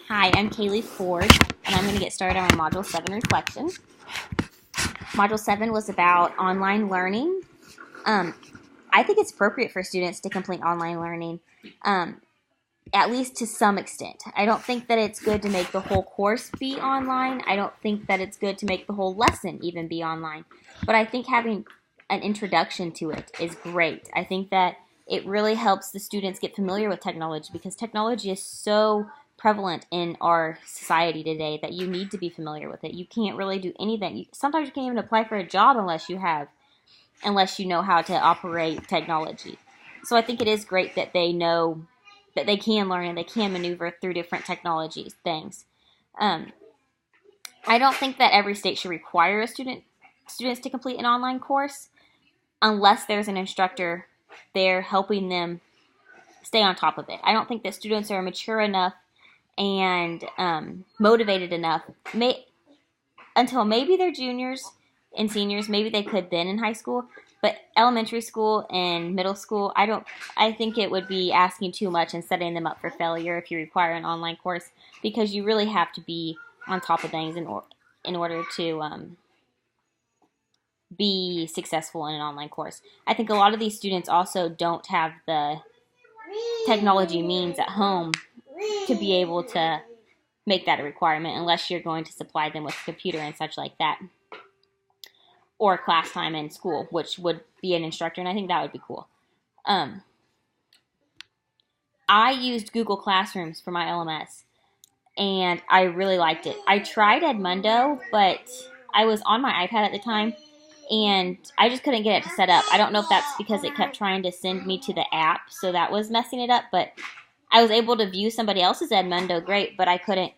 Hi, I'm Kaylee Ford, and I'm going to get started on my Module 7 reflection. Module 7 was about online learning. I think it's appropriate for students to complete online learning, at least to some extent. I don't think that it's good to make the whole course be online. I don't think that it's good to make the whole lesson even be online. But I think having an introduction to it is great. I think that it really helps the students get familiar with technology because technology is so prevalent in our society today that you need to be familiar with it. You can't really do anything. Sometimes you can't even apply for a job unless you know how to operate technology. So I think it is great that they know that they can learn and they can maneuver through different technology things. Um, I don't think that every state should require students to complete an online course unless there's an instructor there helping them stay on top of it. I don't think that students are mature enough and motivated enough until maybe they're juniors and seniors. Maybe they could then in high school, but elementary school and middle school, I think it would be asking too much and setting them up for failure if you require an online course, because you really have to be on top of things in order to be successful in an online course. I think a lot of these students also don't have the technology means at home to be able to make that a requirement unless you're going to supply them with a computer and such like that, or class time in school, which would be an instructor, and I think that would be cool. I used Google Classrooms for my LMS, and I really liked it. I tried Edmundo, but I was on my iPad at the time, and I just couldn't get it to set up. I don't know if that's because it kept trying to send me to the app, so that was messing it up, but I was able to view somebody else's Edmundo, great, but I couldn't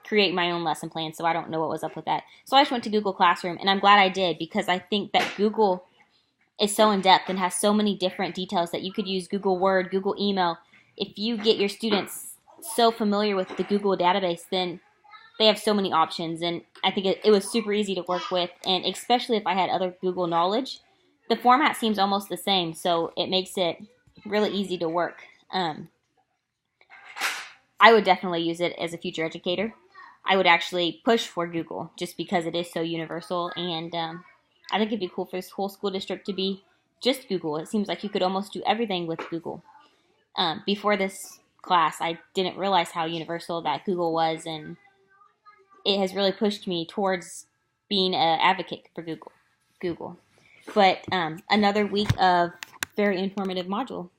create my own lesson plan, so I don't know what was up with that. So I just went to Google Classroom, and I'm glad I did, because I think that Google is so in-depth and has so many different details that you could use Google Word, Google Email. If you get your students so familiar with the Google database, then they have so many options, and I think it was super easy to work with, and especially if I had other Google knowledge. The format seems almost the same, so it makes it really easy to work. I would definitely use it as a future educator. I would actually push for Google just because it is so universal, and I think it'd be cool for this whole school district to be just Google. It seems like you could almost do everything with Google. Before this class, I didn't realize how universal that Google was, and it has really pushed me towards being an advocate for Google. But another week of very informative module.